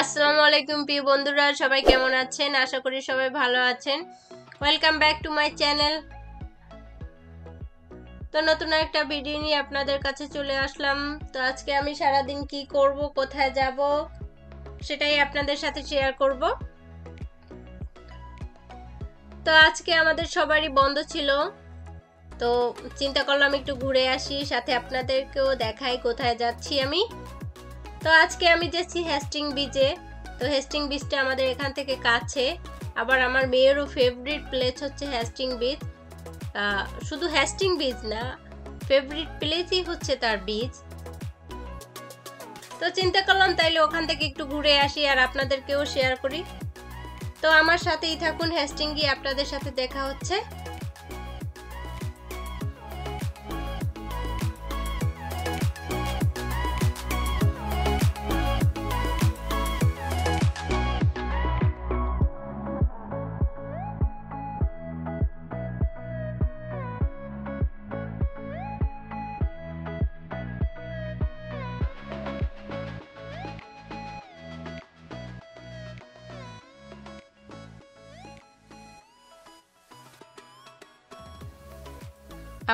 আসসালামু আলাইকুম প্রিয় বন্ধুরা, সবাই কেমন আছেন? আশা করি সবাই ভালো আছেন। Welcome back to my channel. তো নতুন একটা ভিডিও নিয়ে আপনাদের কাছে চলে আসলাম। তো আজকে আমি সারাদিন কি করব, কোথায় যাব, সেটাই আপনাদের সাথে শেয়ার করব। তো আজকে আমাদের সবারই বন্ধ ছিল, তো চিন্তা করলাম একটু ঘুরে আসি, সাথে আপনাদেরকেও দেখাই কোথায় যাচ্ছি আমি। তো আজকে আমি যাচ্ছি হেস্টিং বিচে। তো হেস্টিং বিচটা আমাদের এখান থেকে কাছে, আবার আমার মেয়েরও ফেভারিট প্লেস হচ্ছে হেস্টিং বিচ। শুধু হেস্টিং বিচ না, ফেভারিট প্লেসই হচ্ছে তার বিচ। তো চিন্তা করলাম তাইলে ওখান থেকে একটু ঘুরে আসি আর আপনাদেরকেও শেয়ার করি। তো আমার সাথেই থাকুন, হেস্টিং গিয়ে আপনাদের সাথে দেখা হচ্ছে।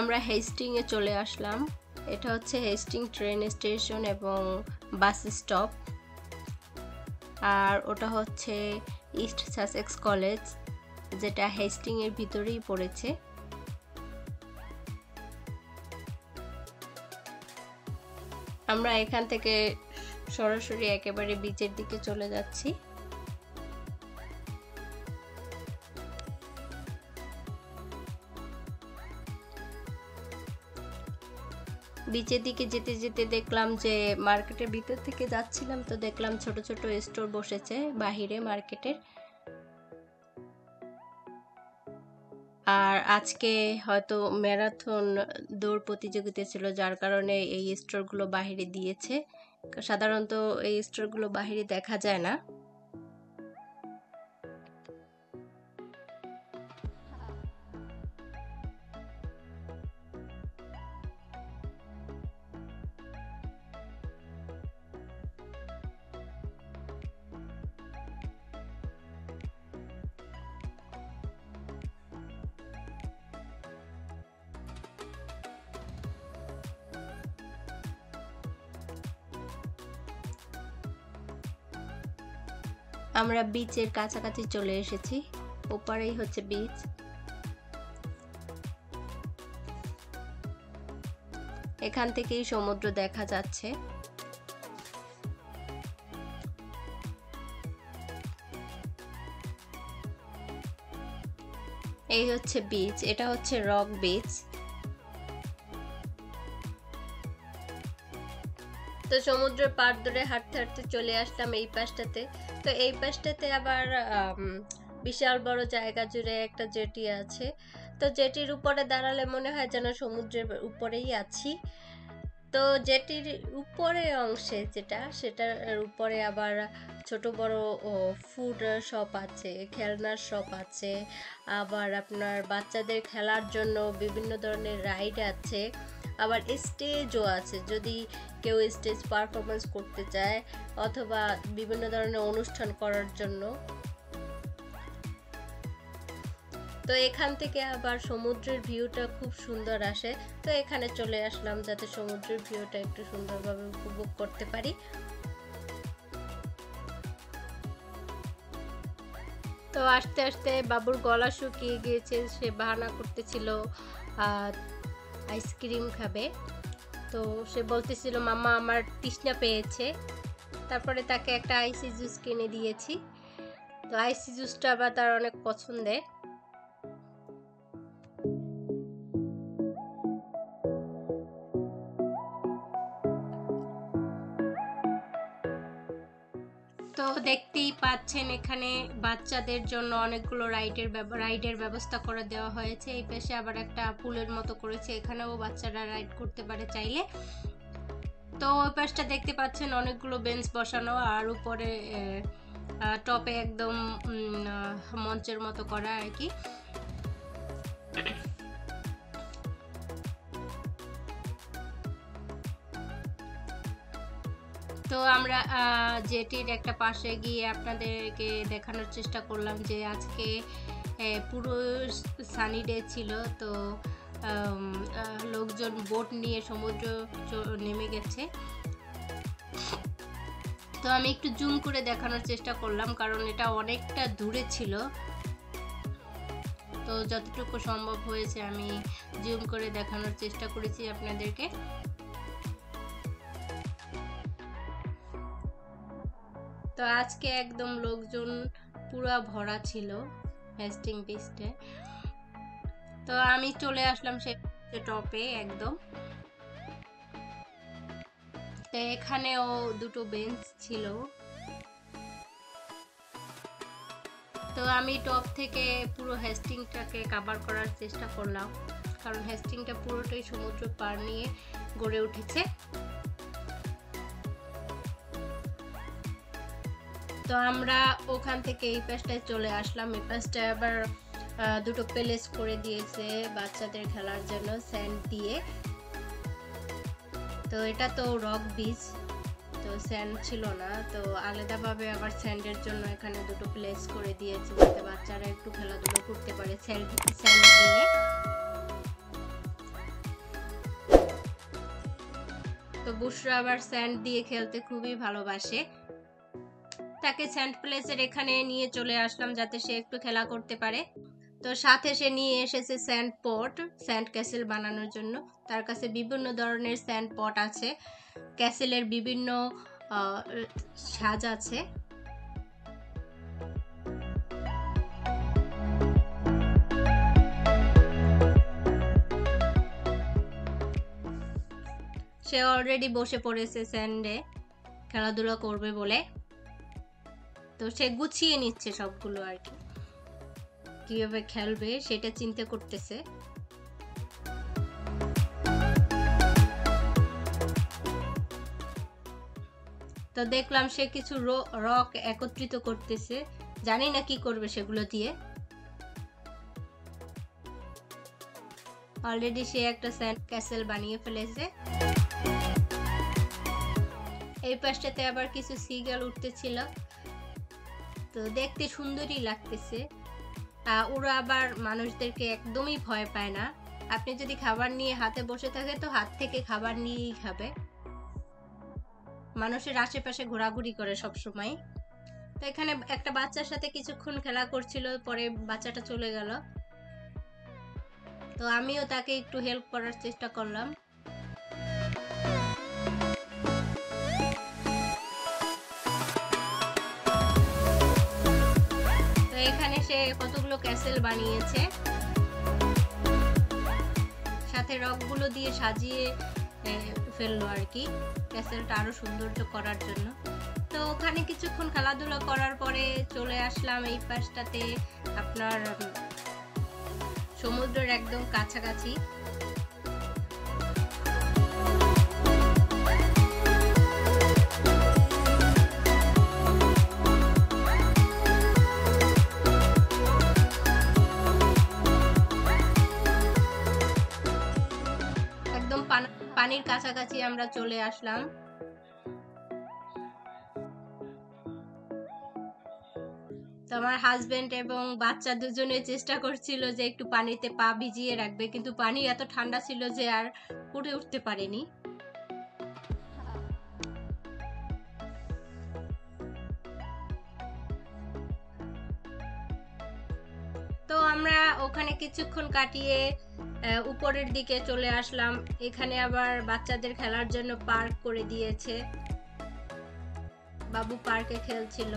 আমরা হেস্টিং এ চলে আসলাম। এটা হচ্ছে হেস্টিং ট্রেন স্টেশন এবং বাস স্টপ, আর ওটা হচ্ছে ইস্ট সাসেক্স কলেজ, যেটা হেস্টিং এর ভিতরেই পড়েছে। আমরা এখান থেকে সরাসরি একেবারে বিচের দিকে চলে যাচ্ছি। বিচের দিকে যেতে যেতে দেখলাম যে মার্কেটের ভিতর থেকে যাচ্ছিলাম, তো দেখলাম ছোট ছোট স্টোর বসেছে বাহিরে মার্কেটের। আর আজকে হয়তো ম্যারাথন দৌড় প্রতিযোগিতা ছিল, যার কারণে এই স্টোরগুলো বাহিরে দিয়েছে। সাধারণত এই স্টোরগুলো বাহিরে দেখা যায় না। আমরা বিচের কাছাকাছি চলে এসেছি, ওপারেই হচ্ছে বিচ। এখান থেকেই সমুদ্র দেখা যাচ্ছে। এই হচ্ছে বিচ, এটা হচ্ছে রক বিচ। তো সমুদ্রের পাড় ধরে হাঁটতে হাঁটতে চলে আসলাম এই পাশটাতে। তো এই পাশটাতে আবার বিশাল বড় জায়গা জুড়ে একটা জেটি আছে। তো জেটির উপরে দাঁড়ালে মনে হয় যেন সমুদ্রের উপরেই আছি। তো জেটির উপরে অংশে সেটার উপরে আবার ছোট বড় ফুড শপ আছে, খেলনার শপ আছে, আবার আপনার বাচ্চাদের খেলার জন্য বিভিন্ন ধরনের রাইড আছে, আবার স্টেজও আছে যদি কেউ স্টেজ পারফরমেন্স করতে চায় অথবা বিভিন্ন ধরনের অনুষ্ঠান করার জন্য। তো এখান থেকে আবার সমুদ্রের ভিউটা খুব সুন্দর আসে। তো এখানে চলে আসলাম যাতে সমুদ্রের ভিউটা একটু সুন্দরভাবে উপভোগ করতে পারি। তো আস্তে আস্তে বাবুর গলা শুকিয়ে গিয়েছে, সে বাহানা করতেছিল আইসক্রিম খাবে। তো সে বলতেছিল মাম্মা আমার তৃষ্ণা পেয়েছে। তারপরে তাকে একটা আইসি জুস কিনে দিয়েছি। তো আইসি জুসটা আবার তার অনেক পছন্দের। তো দেখতেই পাচ্ছেন এখানে বাচ্চাদের জন্য অনেকগুলো রাইডের ব্যবস্থা করে দেওয়া হয়েছে। এই পাশে আবার একটা পুলের মতো করেছে, এখানেও বাচ্চারা রাইড করতে পারে চাইলে। তো ওই পাশটা দেখতে পাচ্ছেন অনেকগুলো বেঞ্চ বসানো, আর উপরে টপে একদম মঞ্চের মতো করা আর কি। তো তো আমরা জেটির একটা পাশে গিয়ে আপনাদেরকে দেখানোর চেষ্টা করলাম যে আজকে পুরো সানি ডে ছিল। তো লোকজন বোট নিয়ে সমুদ্র নেমে গেছে। তো আমি একটু জুম করে দেখানোর চেষ্টা করলাম, কারণ এটা অনেকটা দূরে ছিল। তো যতটুকু সম্ভব হয়েছে আমি জুম করে দেখানোর চেষ্টা করেছি আপনাদেরকে। তো আজকে একদম লোকজন পুরো ভরা ছিল হেস্টিং বিচে। তো আমি চলে আসলাম সে টপে একদম। তো এখানেও দুটো বেঞ্চ ছিল। তো আমি টপ থেকে পুরো হেস্টিংটাকে কভার করার চেষ্টা করলাম, কারণ হেস্টিংটা পুরোটাই সমুদ্র পার নিয়ে গড়ে উঠেছে। তো আমরা ওখান থেকে এই পাশটায় চলে আসলাম। এই পাশটায় আবার দুটো প্লেস করে দিয়েছে বাচ্চাদের খেলার জন্য স্যান্ড দিয়ে। তো এটা তো রক বিচ, তো স্যান্ড ছিল না, তো আলাদাভাবে আবার স্যান্ডের জন্য এখানে দুটো প্লেস করে দিয়েছে যাতে বাচ্চারা একটু খেলাধুলো করতে পারে স্যান্ড দিয়ে। তো বুশরা আবার স্যান্ড দিয়ে খেলতে খুবই ভালোবাসে। তাকে স্যান্ড প্লেসের এখানে নিয়ে চলে আসলাম যাতে সে একটু খেলা করতে পারে। তো সাথে সে নিয়ে এসেছে স্যান্ড পট, স্যান্ড ক্যাসেল বানানোর জন্য। তার কাছে বিভিন্ন ধরনের স্যান্ড পট আছে, ক্যাসেলের বিভিন্ন সাজ আছে। সে অলরেডি বসে পড়েছে স্যান্ডে খেলাধুলা করবে বলে। তো সে গুছিয়ে নিচ্ছে সবগুলো আর কি, কিভাবে খেলবে সেটা চিন্তা করতেছে। তো দেখলাম সে কিছু রক একত্রিত করতেছে, জানি না কি করবে সেগুলো দিয়ে। অলরেডি সে একটা স্যান্ড ক্যাসেল বানিয়ে ফেলেছে। এই পাশটাতে আবার কিছু সিগাল উঠতেছিল, তো দেখতে সুন্দরই লাগতেছে। ওরা আবার মানুষদেরকে একদমই ভয় পায় না। আপনি যদি খাবার নিয়ে হাতে বসে থাকে তো হাত থেকে খাবার নিয়েই খাবে। মানুষের আশেপাশে ঘোরাঘুরি করে সব সময়। তো এখানে একটা বাচ্চার সাথে কিছুক্ষণ খেলা করছিল, পরে বাচ্চাটা চলে গেল। তো আমিও তাকে একটু হেল্প করার চেষ্টা করলাম। তো এখানে সে কতগুলো ক্যাসেল বানিয়েছে, সাথে রকগুলো দিয়ে সাজিয়ে ফেললো আর কি, ক্যাসেলটা আরো সৌন্দর্য করার জন্য। তো ওখানে কিছুক্ষণ খেলাধুলা করার পরে চলে আসলাম এই পাশটাতে, আপনার সমুদ্রের একদম কাছাকাছি। একদম পানির কাছাকাছি আমরা চলে আসলাম। তো আমার হাজবেন্ড এবং বাচ্চা দুজনে চেষ্টা করছিল যে একটু পানিতে পা ভিজিয়ে রাখবে, কিন্তু পানি এত ঠান্ডা ছিল যে আর উঠে উঠতে পারেনি। তো আমরা ওখানে কিছুক্ষণ কাটিয়ে উপরের দিকে চলে আসলাম। এখানে আবার বাচ্চাদের খেলার জন্য পার্ক করে দিয়েছে, বাবু পার্কে খেলছিল।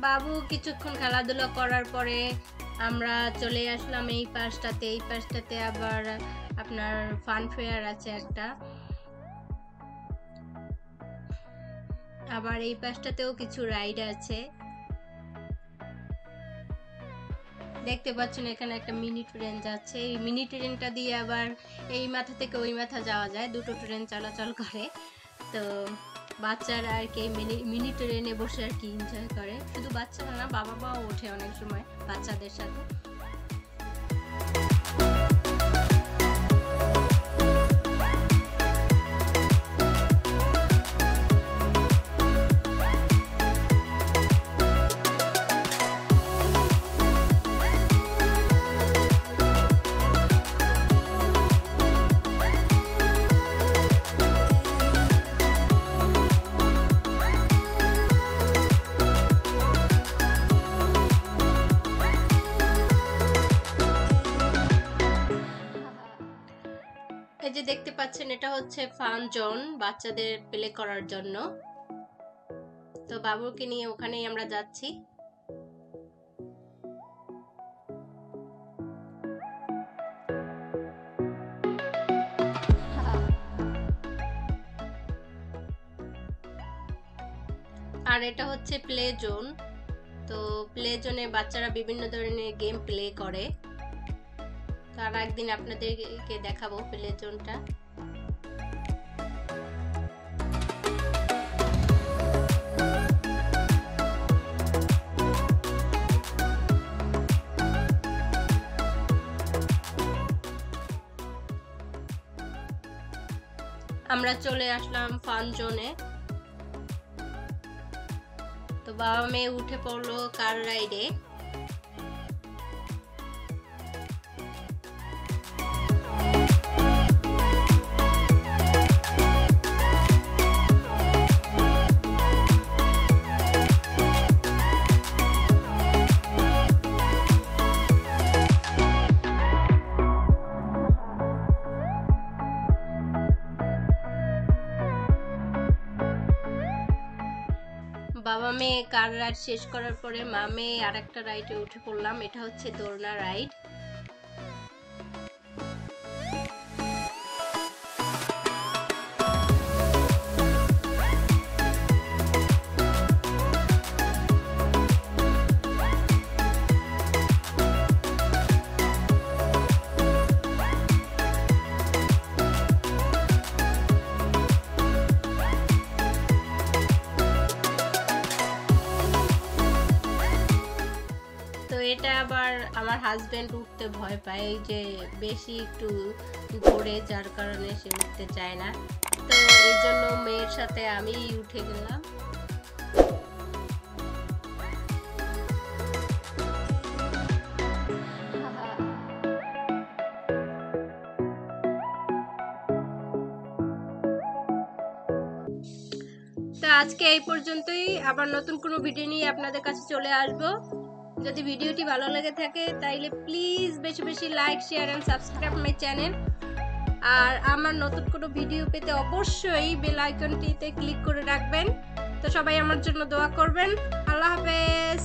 বাবু কিছুক্ষণ খেলাধুলা করার পরে আমরা চলে আসলাম এই পাশটাতে। এই পাশটাতে আবার আপনার ফান ফেয়ার আছে একটা। আবার এই পাশটাতেও কিছু রাইড আছে, দেখতে পাচ্ছেন এখানে একটা মিনি ট্রেন যাচ্ছে। এই মিনি ট্রেনটা দিয়ে আবার এই মাথা থেকে ওই মাথা যাওয়া যায়, দুটো ট্রেন চলাচল করে। তো বাচ্চারা আর কি মিনি ট্রেনে বসে আর কি এনজয় করে, শুধু বাচ্চারা না, বাবা মাও ওঠে অনেক সময় বাচ্চাদের সাথে। এই যে দেখতে পাচ্ছেন এটা হচ্ছে ফান জোন, বাচ্চাদের প্লে করার জন্য। তো বাবুকে নিয়ে ওখানেই আমরা যাচ্ছি। আর এটা হচ্ছে প্লে জোন। তো প্লে জোনে বাচ্চারা বিভিন্ন ধরনের গেম প্লে করে। তার একদিন আপনাদেরকে দেখাবো প্লে জোনটা। আমরা চলে আসলাম ফান জোনে। তো বাবা মেয়ে উঠে পড়লো কার রাইডে। বাবা মেয়ে কার রাইড শেষ করার পরে মা মেয়ে আর একটা রাইডে উঠে পড়লাম, এটা হচ্ছে দোলনা রাইড। এটা আবার আমার হাজবেন্ড উঠতে ভয় পায়, এই যে বেশি একটু ঘোরে, যার কারণে সে উঠতে চায় না। তো এই জন্য মেয়ের সাথে আমি উঠে গেলাম। তো আজকে এই পর্যন্তই, আবার নতুন কোনো ভিডিও নিয়ে আপনাদের কাছে চলে আসবো। যদি ভিডিওটি ভালো লেগে থাকে তাইলে প্লিজ বেশি বেশি like, share and subscribe my channel. আর আমার নতুন কোনো ভিডিও পেতে অবশ্যই বেল আইকনটিতে ক্লিক করে রাখবেন। তো সবাই আমার জন্য দোয়া করবেন। আল্লাহ হাফেজ।